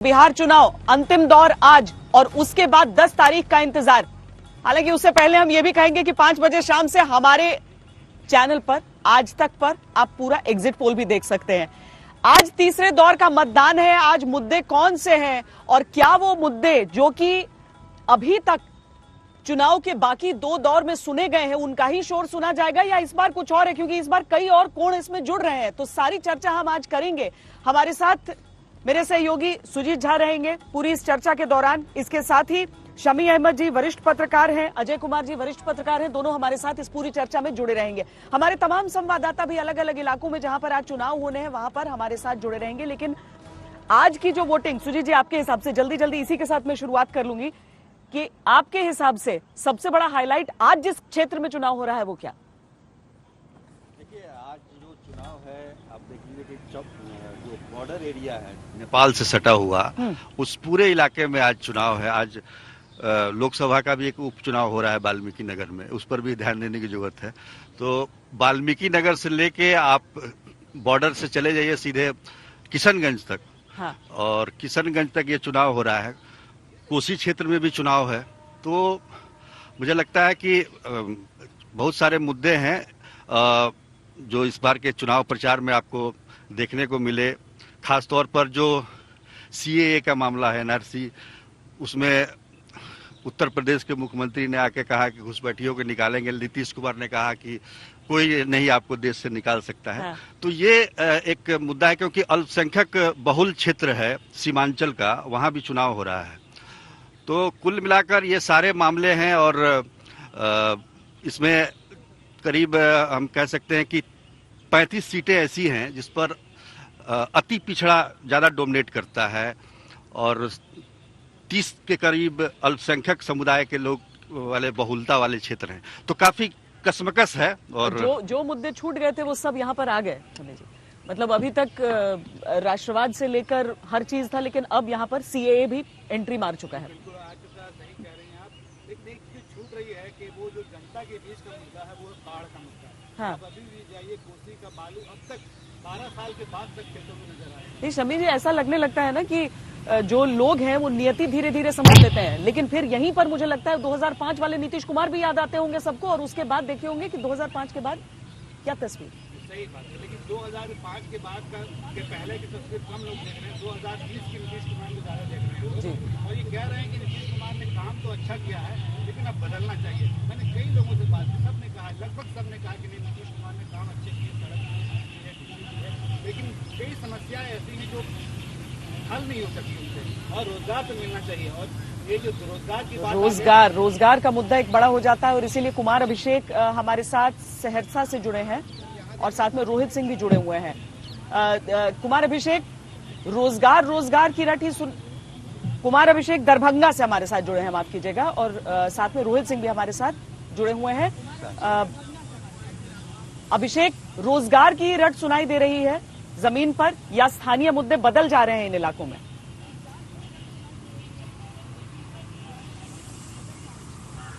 बिहार चुनाव अंतिम दौर आज और उसके बाद 10 तारीख का इंतजार। हालांकि उससे पहले हम ये भी कहेंगे कि 5 बजे शाम से हमारे चैनल पर आज तक पर आप पूरा एग्जिट पोल भी देख सकते हैं। आज तीसरे दौर का मतदान है। आज मुद्दे कौन से हैं और क्या वो मुद्दे जो कि अभी तक चुनाव के बाकी 2 दौर में सुने गए हैं उनका ही शोर सुना जाएगा या इस बार कुछ और है, क्योंकि इस बार कई और कोण इसमें जुड़ रहे हैं। तो सारी चर्चा हम आज करेंगे। हमारे साथ मेरे सहयोगी सुजीत झा रहेंगे पूरी इस चर्चा के दौरान। इसके साथ ही शमी अहमद जी वरिष्ठ पत्रकार हैं, अजय कुमार जी वरिष्ठ पत्रकार हैं, दोनों हमारे साथ इस पूरी चर्चा में जुड़े रहेंगे। हमारे तमाम संवाददाता भी अलग अलग इलाकों में जहां पर आज चुनाव होने हैं वहां पर हमारे साथ जुड़े रहेंगे। लेकिन आज की जो वोटिंग, सुजीत जी आपके हिसाब से जल्दी जल्दी इसी के साथ मैं शुरुआत कर लूंगी कि आपके हिसाब से सबसे बड़ा हाईलाइट आज जिस क्षेत्र में चुनाव हो रहा है वो क्या? देखिए, आज जो चुनाव है आप देखिए कि जो बॉर्डर एरिया है नेपाल से सटा हुआ, उस पूरे इलाके में आज चुनाव है। आज लोकसभा का भी एक उपचुनाव हो रहा है वाल्मीकि नगर में, उस पर भी ध्यान देने की जरूरत है। तो वाल्मीकि नगर से लेके आप बॉर्डर से चले जाइए सीधे किशनगंज तक। हाँ। और किशनगंज तक ये चुनाव हो रहा है। कोसी क्षेत्र में भी चुनाव है। तो मुझे लगता है कि बहुत सारे मुद्दे हैं जो इस बार के चुनाव प्रचार में आपको देखने को मिले। खास तौर पर जो सीएए का मामला है, एनआरसी, उसमें उत्तर प्रदेश के मुख्यमंत्री ने आके कहा कि घुसपैठियों को निकालेंगे। नीतीश कुमार ने कहा कि कोई नहीं आपको देश से निकाल सकता है। हाँ। तो ये एक मुद्दा है, क्योंकि अल्पसंख्यक बहुल क्षेत्र है सीमांचल का, वहां भी चुनाव हो रहा है। तो कुल मिलाकर ये सारे मामले हैं और इसमें करीब हम कह सकते हैं कि 35 सीटें ऐसी हैं जिस पर अति पिछड़ा ज्यादा डोमिनेट करता है और 30 के करीब अल्पसंख्यक समुदाय के लोग वाले बहुलता वाले क्षेत्र हैं। तो काफी कसमकस है। और जो मुद्दे छूट गए थे वो सब यहाँ पर आ गए। मतलब अभी तक राष्ट्रवाद से लेकर हर चीज था, लेकिन अब यहाँ पर सीएए भी एंट्री मार चुका है। सही कह रही हैं आप, लेकिन एक चीज छूट रही है कि वो जो जनता के बीच का मुद्दा है वो बाढ़ का मुद्दा है। हाँ। आप अभी भी जाइए, कोसी का बालू अब तक 12 साल के बाद तक खेतों में नजर आया। नहीं शमी जी, ऐसा लगने लगता है ना कि जो लोग हैं वो नियति धीरे धीरे समझ लेते हैं, लेकिन फिर यहीं पर मुझे लगता है 2005 वाले नीतीश कुमार भी याद आते होंगे सबको, और उसके बाद देखे होंगे कि 2005 के बाद क्या तस्वीर। सही बात है, लेकिन 2005 के बाद के पहले की तस्वीर कम लोग देख रहे हैं। 2020 की नीतीश कुमार को ज्यादा देख रहे हैं जी। और ये कह रहे हैं कि नीतीश कुमार ने काम तो अच्छा किया है लेकिन अब बदलना चाहिए। मैंने कई लोगों से बात की, सबने कहा, लगभग सबने कहा कि नहीं, नीतीश कुमार ने काम अच्छे किए, सड़क है, लेकिन कई समस्याएं ऐसी हैं जो हल नहीं हो सकती उनसे, और रोजगार तो मिलना चाहिए। और ये जो रोजगार की बात, रोजगार का मुद्दा एक बड़ा हो जाता है और इसीलिए कुमार अभिषेक हमारे साथ सहरसा से जुड़े हैं और साथ में रोहित सिंह भी जुड़े हुए हैं। कुमार अभिषेक, रोजगार की रट ही सुन। कुमार अभिषेक दरभंगा से हमारे साथ जुड़े हैं, माफ कीजिएगा, और साथ में रोहित सिंह भी हमारे साथ जुड़े हुए हैं। अभिषेक, रोजगार की रट सुनाई दे रही है जमीन पर या स्थानीय मुद्दे बदल जा रहे हैं इन इलाकों में?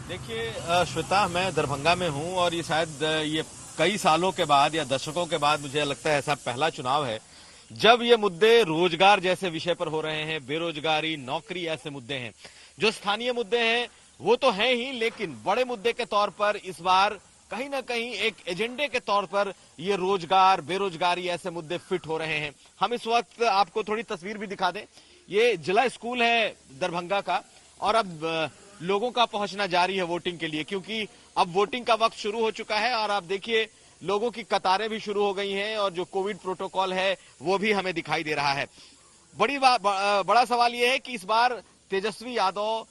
देखिए श्वेता, मैं दरभंगा में हूं और ये शायद ये कई सालों के बाद या दशकों के बाद मुझे लगता है ऐसा पहला चुनाव है जब ये मुद्दे रोजगार जैसे विषय पर हो रहे हैं। बेरोजगारी, नौकरी ऐसे मुद्दे हैं जो स्थानीय मुद्दे हैं, वो तो हैं ही, लेकिन बड़े मुद्दे के तौर पर इस बार कहीं ना कहीं एक एजेंडे के तौर पर ये रोजगार, बेरोजगारी ऐसे मुद्दे फिट हो रहे हैं। हम इस वक्त आपको थोड़ी तस्वीर भी दिखा दें। ये जिला स्कूल है दरभंगा का और अब लोगों का पहुंचना जारी है वोटिंग के लिए, क्योंकि अब वोटिंग का वक्त शुरू हो चुका है और आप देखिए लोगों की कतारें भी शुरू हो गई हैं और जो कोविड प्रोटोकॉल है वो भी हमें दिखाई दे रहा है। बड़ा सवाल यह है कि इस बार तेजस्वी यादव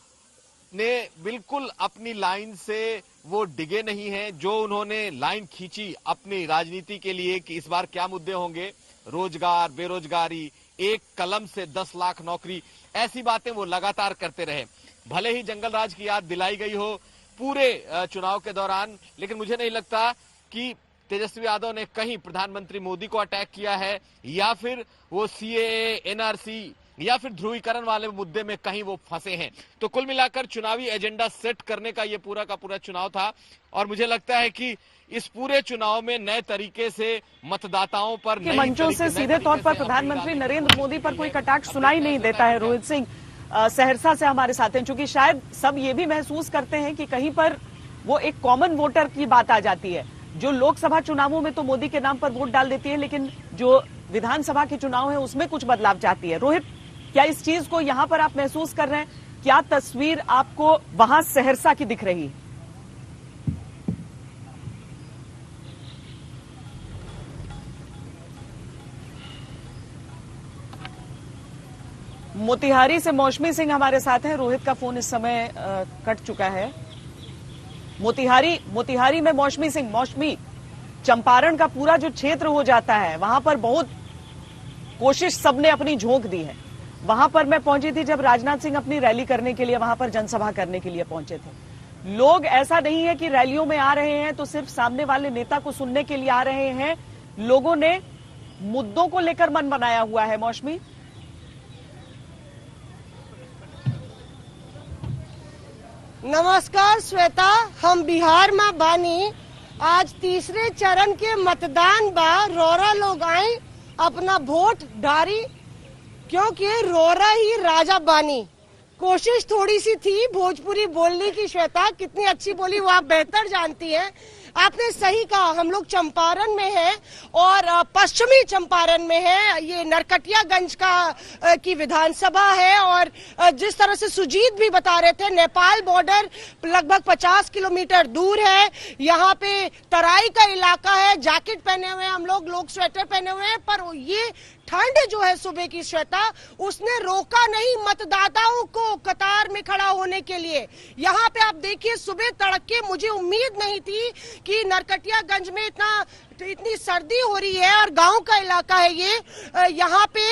ने बिल्कुल अपनी लाइन से वो डिगे नहीं है। जो उन्होंने लाइन खींची अपनी राजनीति के लिए कि इस बार क्या मुद्दे होंगे, रोजगार, बेरोजगारी, एक कलम से 10 लाख नौकरी, ऐसी बातें वो लगातार करते रहे। भले ही जंगल राज की याद दिलाई गई हो पूरे चुनाव के दौरान, लेकिन मुझे नहीं लगता कि तेजस्वी यादव ने कहीं प्रधानमंत्री मोदी को अटैक किया है या फिर वो सीएए, एनआरसी या फिर ध्रुवीकरण वाले मुद्दे में कहीं वो फंसे हैं। तो कुल मिलाकर चुनावी एजेंडा सेट करने का ये पूरा का पूरा चुनाव था और मुझे लगता है कि इस पूरे चुनाव में नए तरीके से मतदाताओं पर के मंचों से सीधे तौर पर प्रधानमंत्री नरेंद्र मोदी पर कोई कटाक्ष सुनाई नहीं देता है। रोहित सिंह सहरसा से हमारे साथ हैं, चूंकि शायद सब ये भी महसूस करते हैं कि कहीं पर वो एक कॉमन वोटर की बात आ जाती है, जो लोकसभा चुनावों में तो मोदी के नाम पर वोट डाल देती है, लेकिन जो विधानसभा के चुनाव है उसमें कुछ बदलाव चाहती है। रोहित, क्या इस चीज को यहां पर आप महसूस कर रहे हैं? क्या तस्वीर आपको वहां सहरसा की दिख रही है? मोतिहारी से मौसमी सिंह हमारे साथ हैं। रोहित का फोन इस समय कट चुका है। मोतिहारी में मौसमी सिंह, मौसमी, चंपारण का पूरा जो क्षेत्र हो जाता है वहां पर बहुत कोशिश सबने अपनी झोंक दी है। वहां पर मैं पहुंची थी जब राजनाथ सिंह अपनी रैली करने के लिए वहां पर जनसभा करने के लिए पहुंचे थे। लोग ऐसा नहीं है कि रैलियों में आ रहे हैं तो सिर्फ सामने वाले नेता को सुनने के लिए आ रहे हैं, लोगों ने मुद्दों को लेकर मन बनाया हुआ है। मौसमी, नमस्कार श्वेता, हम बिहार में बानी। आज तीसरे चरण के मतदान बा, रोरा लोग आए अपना वोट डारी, क्योंकि रोरा ही राजा बानी। कोशिश थोड़ी सी थी भोजपुरी बोलने की। श्वेता कितनी अच्छी बोली वो आप बेहतर जानती हैं। आपने सही कहा, हम लोग चंपारण में हैं और पश्चिमी चंपारण में है। ये नरकटियागंज की विधानसभा है और जिस तरह से सुजीत भी बता रहे थे, नेपाल बॉर्डर लगभग 50 किलोमीटर दूर है। यहाँ पे तराई का इलाका है। जैकेट पहने हुए हैं हम लोग स्वेटर पहने हुए हैं, पर ये ठंड जो है सुबह की, श्वेता, उसने रोका नहीं मतदाताओं को कतार में खड़ा होने के लिए। यहाँ पे आप देखिए, सुबह तड़के मुझे उम्मीद नहीं थी कि नरकटियागंज में इतनी सर्दी हो रही है और गांव का इलाका है ये, यहाँ पे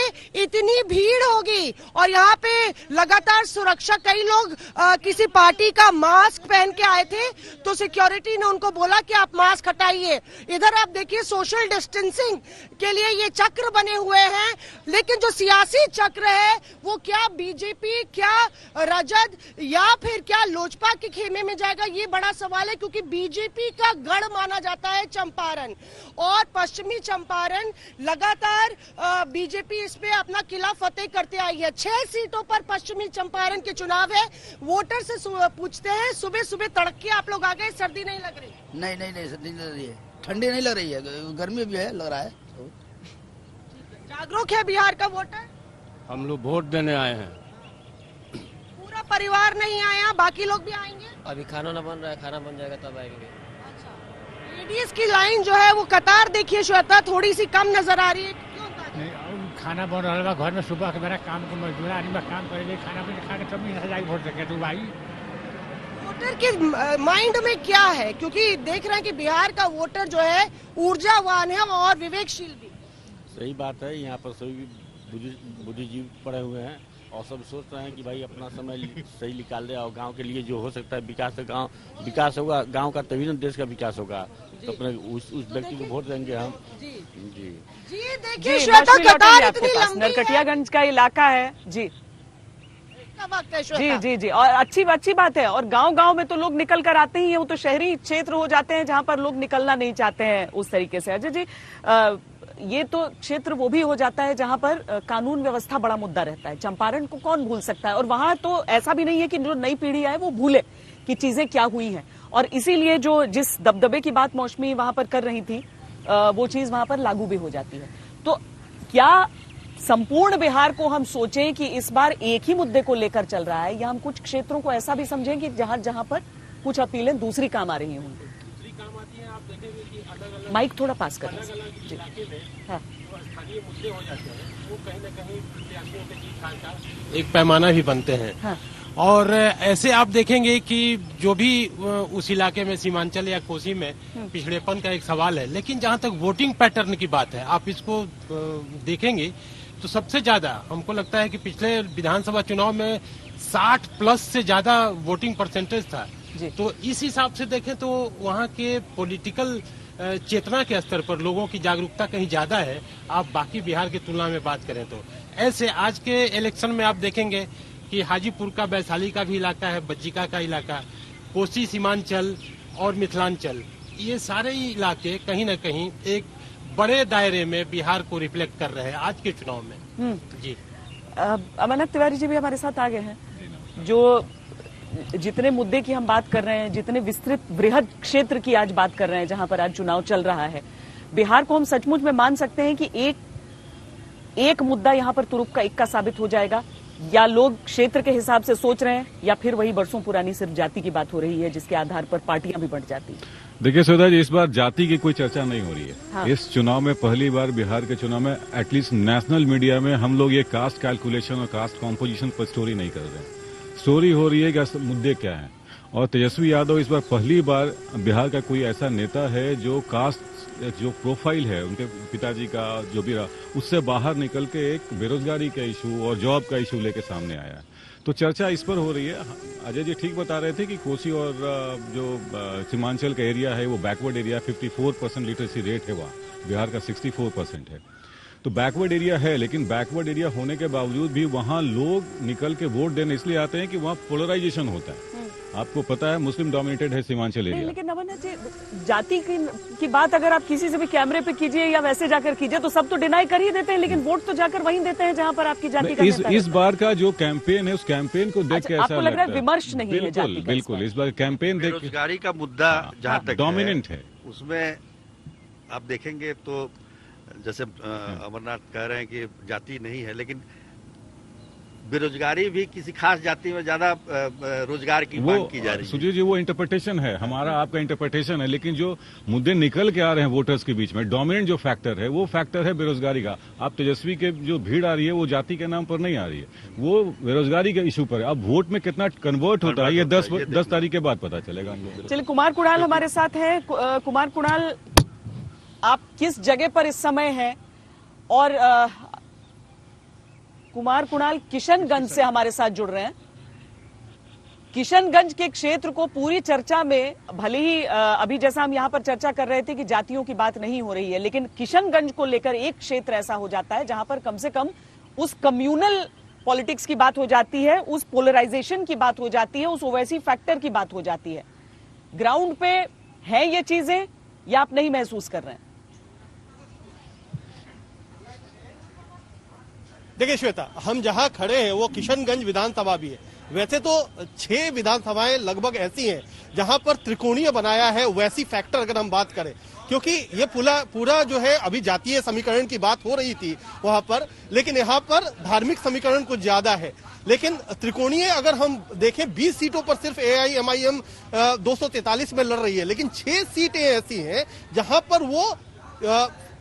इतनी भीड़ होगी। और यहाँ पे लगातार सुरक्षा, कई लोग किसी पार्टी का मास्क पहन के आए थे तो सिक्योरिटी ने उनको बोला कि आप मास्क हटाइए। इधर आप देखिए सोशल डिस्टेंसिंग के लिए ये चक्र बने हुए हैं, लेकिन जो सियासी चक्र है वो क्या बीजेपी, क्या राजद या फिर क्या लोजपा के खेमे में जाएगा, ये बड़ा सवाल है। क्योंकि बीजेपी का गढ़ माना जाता है चंपारण और पश्चिमी चंपारण। लगातार बीजेपी इस पे अपना किला फतेह करते आई है। 6 सीटों पर पश्चिमी चंपारण के चुनाव है। वोटर से पूछते हैं, सुबह सुबह तड़के आप लोग आ गए, सर्दी नहीं लग रही? नहीं सर्दी नहीं लग रही है, ठंडी नहीं लग रही है, गर्मी भी है, लग रहा है। जागरूक है बिहार का वोटर? हम लोग वोट देने आए हैं। पूरा परिवार नहीं आया, बाकी लोग भी आएंगे? अभी खाना ना बन रहा है, खाना बन जाएगा तब आएंगे। लेडीज की लाइन जो है वो कतार देखिए श्वेता, थोड़ी सी कम नजर आ रही है। नहीं, खाना बन रहा है घर में, सुबह के मेरा काम को मजदूर आदमी में काम करेंगे, खाना भी खा के तब नहीं जाएगी वोट देखे। तो भाई वोटर के माइंड में क्या है? क्योंकि देख रहे हैं कि बिहार का वोटर जो है ऊर्जावान है और विवेकशील भी। सही बात है, यहाँ पर सभी बुद्धिजीवी पड़े हुए हैं और सब सोच रहे हैं कि भाई अपना समय सही निकाल दे और गांव के लिए जो हो सकता है विकास होगा, गांव का तभी न देश का विकास होगा। तो अपने उस व्यक्ति को वोट देंगे हम। जी देखिए श्वेता, कतार इतनी लंबी है। नरकटियागंज का इलाका है जी, वक्त है श्वेता। जी और अच्छी बात है। और गांव में तो लोग निकल कर आते ही हैं, वो तो शहरी क्षेत्र हो जाते हैं जहां पर लोग निकलना नहीं चाहते हैं उस तरीके से। अजय जी, ये तो क्षेत्र वो भी हो जाता है जहां पर कानून व्यवस्था बड़ा मुद्दा रहता है। चंपारण को कौन भूल सकता है? और वहां तो ऐसा भी नहीं है कि जो नई पीढ़ी है वो भूले कि चीजें क्या हुई हैं। और इसीलिए जिस दबदबे की बात मौसमी वहां पर कर रही थी, वो चीज वहां पर लागू भी हो जाती है। तो क्या संपूर्ण बिहार को हम सोचें कि इस बार एक ही मुद्दे को लेकर चल रहा है, या हम कुछ क्षेत्रों को ऐसा भी समझें कि जहां पर कुछ अपीलें दूसरी काम आ रही होंगी? माइक थोड़ा पास कर लीजिए। हाँ। एक पैमाना भी बनते हैं। हाँ। और ऐसे आप देखेंगे कि जो भी उस इलाके में सीमांचल या कोसी में पिछड़ेपन का एक सवाल है, लेकिन जहां तक वोटिंग पैटर्न की बात है, आप इसको देखेंगे तो सबसे ज्यादा हमको लगता है कि पिछले विधानसभा चुनाव में 60+ से ज्यादा वोटिंग परसेंटेज था। तो इस हिसाब से देखें तो वहाँ के पॉलिटिकल चेतना के स्तर पर लोगों की जागरूकता कहीं ज्यादा है, आप बाकी बिहार की तुलना में बात करें तो। ऐसे आज के इलेक्शन में आप देखेंगे कि हाजीपुर का, वैशाली का भी इलाका है, बज्जिका का इलाका, कोसी, सीमांचल और मिथिलांचल, ये सारे ही इलाके कहीं न कहीं एक बड़े दायरे में बिहार को रिफ्लेक्ट कर रहे हैं आज के चुनाव में। जी, अमरनाथ तिवारी जी भी हमारे साथ आ गए हैं। जो जितने मुद्दे की हम बात कर रहे हैं, जितने विस्तृत बृहद क्षेत्र की आज बात कर रहे हैं जहां पर आज चुनाव चल रहा है, बिहार को हम सचमुच में मान सकते हैं कि एक मुद्दा यहां पर तुरुप का इक्का साबित हो जाएगा, या लोग क्षेत्र के हिसाब से सोच रहे हैं, या फिर वही बरसों पुरानी सिर्फ जाति की बात हो रही है जिसके आधार पर पार्टियां भी बंट जाती हैं। देखिए श्वेता जी, इस बार जाति की कोई चर्चा नहीं हो रही है। हाँ। इस चुनाव में पहली बार, बिहार के चुनाव में एटलीस्ट नेशनल मीडिया में हम लोग ये कास्ट कैलकुलेशन और कास्ट कॉम्पोजिशन पर स्टोरी नहीं कर रहे हैं। स्टोरी हो रही है कि मुद्दे क्या हैं। और तेजस्वी यादव इस बार पहली बार बिहार का कोई ऐसा नेता है जो कास्ट, जो प्रोफाइल है उनके पिताजी का जो भी रहा, उससे बाहर निकल के एक बेरोजगारी का इशू और जॉब का इशू लेके सामने आया है। तो चर्चा इस पर हो रही है। अजय जी ठीक बता रहे थे कि कोसी और जो सीमांचल का एरिया है वो बैकवर्ड एरिया, 54% लिटरेसी रेट है वहाँ, बिहार का 64% है। तो बैकवर्ड एरिया है, लेकिन बैकवर्ड एरिया होने के बावजूद भी वहाँ लोग निकल के वोट देने इसलिए आते हैं कि वहाँ पोलराइजेशन होता है। आपको पता है मुस्लिम डोमिनेटेड है सीमांचल एरिया। लेकिन अमरनाथ जी, जाति की बात अगर आप किसी से भी कैमरे पे कीजिए या वैसे जाकर कीजिए तो सब तो डिनाई कर ही देते हैं, लेकिन वोट तो जाकर वहीं देते हैं जहां पर आपकी जाति का नेता इस बार का जो कैंपेन है उस कैंपेन को देख के ऐसा आपको लग रहा है विमर्श नहीं है जाति का? बिल्कुल, इस बार कैंपेन देख, बेरोजगारी का मुद्दा जहाँ तक डोमिनेंट है, उसमें आप देखेंगे तो जैसे अमरनाथ कह रहे हैं कि जाति नहीं है, लेकिन बेरोजगारी भी किसी खास जाति में ज्यादा रोजगार की मांग की जा रही है। सुजीत जी, वो इंटरप्रिटेशन है, हमारा आपका इंटरप्रिटेशन है, लेकिन जो मुद्दे निकल के आ रहे हैं वोटर्स के बीच में, डोमिनेंट जो फैक्टर है वो फैक्टर है बेरोजगारी का। आप तेजस्वी के जो भीड़ आ रही है वो जाति के नाम पर नहीं आ रही है, वो बेरोजगारी के इशू पर है। अब वोट में कितना कन्वर्ट होता है ये 10 तारीख के बाद पता चलेगा हम लोग। चलिए, कुमार कुणाल हमारे साथ है। कुमार कुणाल, आप किस जगह पर इस समय हैं? और कुमार कुणाल किशनगंज से हमारे साथ जुड़ रहे हैं। किशनगंज के क्षेत्र को पूरी चर्चा में, भले ही अभी जैसा हम यहां पर चर्चा कर रहे थे कि जातियों की बात नहीं हो रही है, लेकिन किशनगंज को लेकर एक क्षेत्र ऐसा हो जाता है जहां पर कम से कम उस कम्युनल पॉलिटिक्स की बात हो जाती है, उस पोलराइजेशन की बात हो जाती है, उस ओवैसी फैक्टर की बात हो जाती है। ग्राउंड पे है ये चीजें या आप नहीं महसूस कर रहे हैं? देखिए श्वेता, हम जहां खड़े हैं वो किशनगंज विधानसभा भी है। वैसे तो 6 विधानसभाएं लगभग ऐसी हैं जहां पर त्रिकोणीय बनाया है वैसी फैक्टर अगर हम बात करें, क्योंकि ये पूरा जो है अभी जातीय समीकरण की बात हो रही थी वहां पर, लेकिन यहाँ पर धार्मिक समीकरण कुछ ज्यादा है। लेकिन त्रिकोणीय अगर हम देखें 20 सीटों पर सिर्फ AIMIM 243 में लड़ रही है, लेकिन 6 सीटें ऐसी हैं जहां पर वो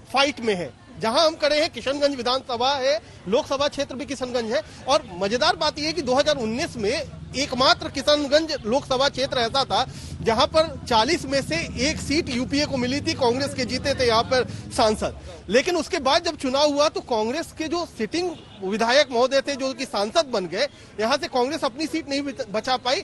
फाइट में है। जहां हम खड़े हैं किशनगंज विधानसभा है, लोकसभा क्षेत्र भी किशनगंज है। और मजेदार बात यह है कि 2019 में एकमात्र किशनगंज लोकसभा क्षेत्र ऐसा था जहां पर 40 में से 1 सीट यूपीए को मिली थी, कांग्रेस के जीते थे यहाँ पर सांसद। लेकिन उसके बाद जब चुनाव हुआ तो कांग्रेस के जो सिटिंग विधायक महोदय थे जो कि सांसद बन गए, यहाँ से कांग्रेस अपनी सीट नहीं बचा पाई।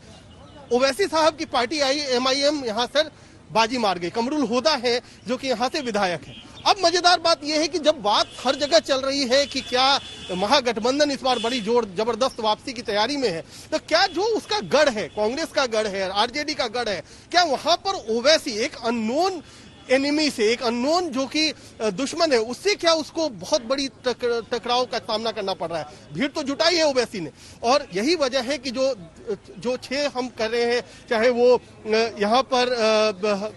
ओवैसी साहब की पार्टी MIM यहाँ से बाजी मार गई। कमरुल होदा है जो कि यहाँ से विधायक है। अब मजेदार बात यह है कि जब बात हर जगह चल रही है कि क्या महागठबंधन इस बार बड़ी जोर जबरदस्त वापसी की तैयारी में है, तो क्या जो उसका गढ़ है, कांग्रेस का गढ़ है, RJD का गढ़ है, क्या वहां पर ओवैसी एक अननोन एनिमी से, एक अननोन जो कि दुश्मन है, उससे क्या उसको बहुत बड़ी टकराव का सामना करना पड़ रहा है? भीड़ तो जुटाई है ओवैसी ने, और यही वजह है कि जो 6 हम कर रहे हैं, चाहे वो यहाँ पर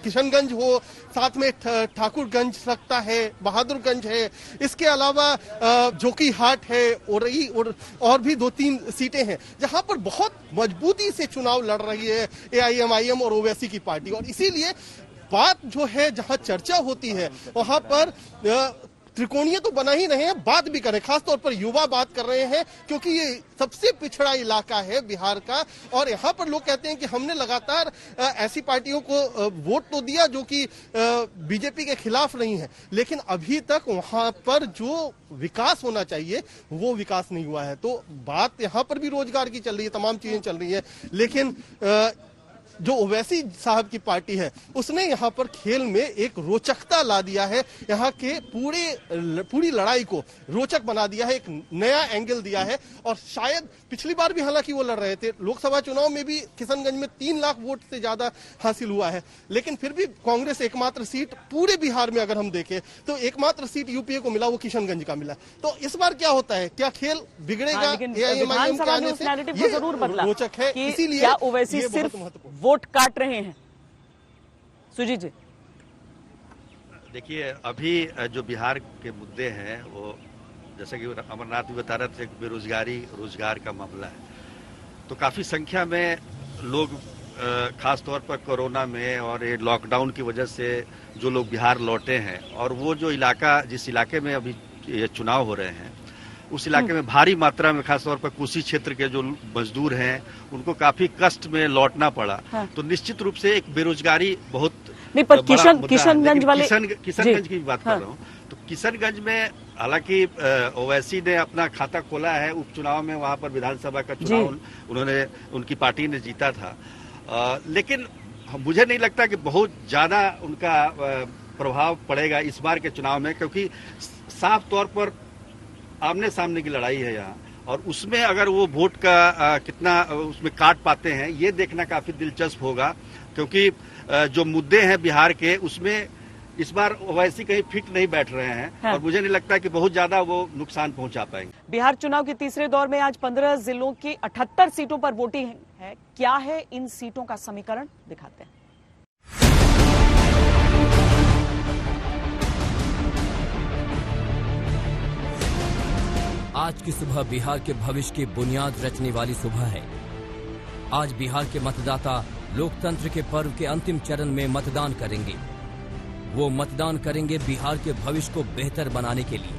किशनगंज हो, साथ में ठाकुरगंज सकता है, बहादुरगंज है, इसके अलावा जोकीहाट है, और भी 2-3 सीटें हैं जहां पर बहुत मजबूती से चुनाव लड़ रही है AIMIM और ओवैसी की पार्टी। और इसीलिए बात जो है जहां चर्चा होती है वहां पर त्रिकोणीय तो बना ही रहे हैं, बात भी करें, खासतौर पर युवा बात कर रहे हैं, क्योंकि ये सबसे पिछड़ा इलाका है बिहार का। और यहाँ पर लोग कहते हैं कि हमने लगातार ऐसी पार्टियों को वोट तो दिया जो कि बीजेपी के खिलाफ नहीं है, लेकिन अभी तक वहां पर जो विकास होना चाहिए वो विकास नहीं हुआ है। तो बात यहाँ पर भी रोजगार की चल रही है, तमाम चीजें चल रही है, लेकिन जो ओवैसी साहब की पार्टी है उसने यहाँ पर खेल में एक रोचकता ला दिया है, यहाँ के पूरी लड़ाई को रोचक बना दिया है, एक नया एंगल दिया है। और शायद पिछली बार भी हालांकि वो लड़ रहे थे, लोकसभा चुनाव में भी किशनगंज में 3 लाख वोट से ज्यादा हासिल हुआ है, लेकिन फिर भी कांग्रेस एकमात्र सीट पूरे बिहार में अगर हम देखें तो एकमात्र सीट यूपीए को मिला, वो किशनगंज का मिला। तो इस बार क्या होता है, क्या खेल बिगड़ेगा? विधानसभा ने उस नैरेटिव को जरूर बदला रोचक है, कि इसीलिए क्या ओवैसी सिर्फ वोट काट रहे हैं? सुजीत जी, देखिए अभी जो बिहार के मुद्दे हैं वो जैसे कि अमरनाथ भी बता रहे थे, बेरोजगारी, रोजगार का मामला है। तो काफी संख्या में लोग खास तौर पर कोरोना में और ये लॉकडाउन की वजह से जो लोग बिहार लौटे हैं, और वो जो इलाका, जिस इलाके में अभी ये चुनाव हो रहे हैं उस इलाके में भारी मात्रा में खासतौर पर कोसी क्षेत्र के जो मजदूर हैं उनको काफी कष्ट में लौटना पड़ा। हाँ। तो निश्चित रूप से एक बेरोजगारी बहुत नहीं, पर किशनगंज वाले किशनगंज की बात कर रहा हूँ। तो किशनगंज में हालांकि ओवैसी ने अपना खाता खोला है, उपचुनाव में वहां पर विधानसभा का चुनाव उन्होंने, उनकी पार्टी ने जीता था, लेकिन मुझे नहीं लगता कि बहुत ज्यादा उनका प्रभाव पड़ेगा इस बार के चुनाव में, क्योंकि साफ तौर पर आमने सामने की लड़ाई है यहाँ, और उसमें अगर वो वोट का कितना उसमें काट पाते हैं ये देखना काफी दिलचस्प होगा, क्योंकि जो मुद्दे हैं बिहार के उसमें इस बार ओवैसी कहीं फिट नहीं बैठ रहे हैं। हाँ। और मुझे नहीं लगता कि बहुत ज्यादा वो नुकसान पहुंचा पाएंगे। बिहार चुनाव के तीसरे दौर में आज 15 जिलों की 78 सीटों पर वोटिंग है। क्या है इन सीटों का समीकरण, दिखाते हैं। आज की सुबह बिहार के भविष्य की बुनियाद रचने वाली सुबह है। आज बिहार के मतदाता लोकतंत्र के पर्व के अंतिम चरण में मतदान करेंगे। वो मतदान करेंगे बिहार के भविष्य को बेहतर बनाने के लिए।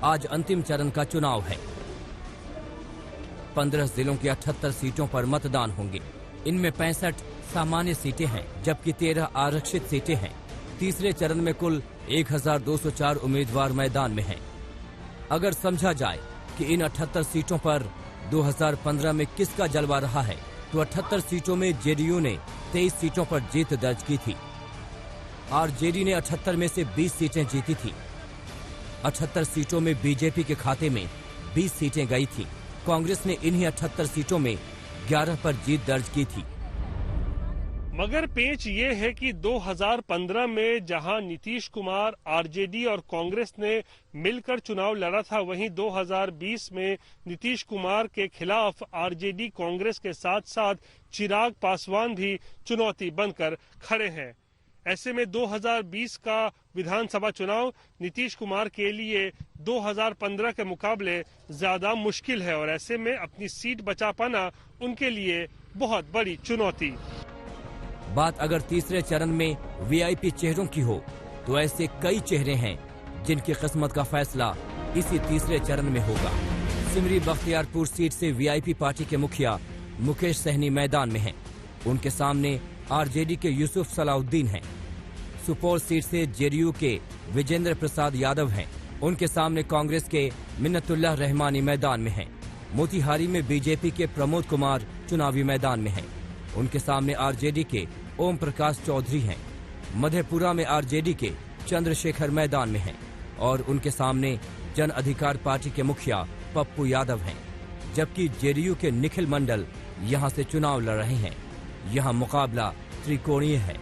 आज अंतिम चरण का चुनाव है। 15 जिलों की 78 सीटों पर मतदान होंगे। इनमें 65 सामान्य सीटें हैं, जबकि 13 आरक्षित सीटें हैं। तीसरे चरण में कुल 1204 उम्मीदवार मैदान में हैं। अगर समझा जाए कि इन 78 सीटों पर 2015 में किसका जलवा रहा है, तो 78 सीटों में जेडीयू ने 23 सीटों पर जीत दर्ज की थी। आरजेडी ने 78 में से 20 सीटें जीती थी। 78 सीटों में बीजेपी के खाते में 20 सीटें गई थी। कांग्रेस ने इन्हीं 78 सीटों में 11 पर जीत दर्ज की थी। मगर पेच ये है कि 2015 में जहां नीतीश कुमार, आरजेडी और कांग्रेस ने मिलकर चुनाव लड़ा था, वहीं 2020 में नीतीश कुमार के खिलाफ आरजेडी, कांग्रेस के साथ साथ चिराग पासवान भी चुनौती बनकर खड़े हैं। ऐसे में 2020 का विधानसभा चुनाव नीतीश कुमार के लिए 2015 के मुकाबले ज्यादा मुश्किल है, और ऐसे में अपनी सीट बचा पाना उनके लिए बहुत बड़ी चुनौती। बात अगर तीसरे चरण में वीआईपी चेहरों की हो, तो ऐसे कई चेहरे हैं जिनकी किस्मत का फैसला इसी तीसरे चरण में होगा। सिमरी बख्तियारपुर सीट से वीआईपी पार्टी के मुखिया मुकेश सहनी मैदान में हैं। उनके सामने आरजेडी के यूसुफ सलाउद्दीन हैं। सुपौल सीट से जेडीयू के विजेंद्र प्रसाद यादव हैं। उनके सामने कांग्रेस के मिन्नतुल्लाह रहमानी मैदान में हैं। मोतिहारी में बीजेपी के प्रमोद कुमार चुनावी मैदान में हैं। उनके सामने आरजेडी के ओम प्रकाश चौधरी हैं। मधेपुरा में आरजेडी के चंद्रशेखर मैदान में हैं और उनके सामने जन अधिकार पार्टी के मुखिया पप्पू यादव हैं, जबकि जेडीयू के निखिल मंडल यहां से चुनाव लड़ रहे हैं। यहां मुकाबला त्रिकोणीय है।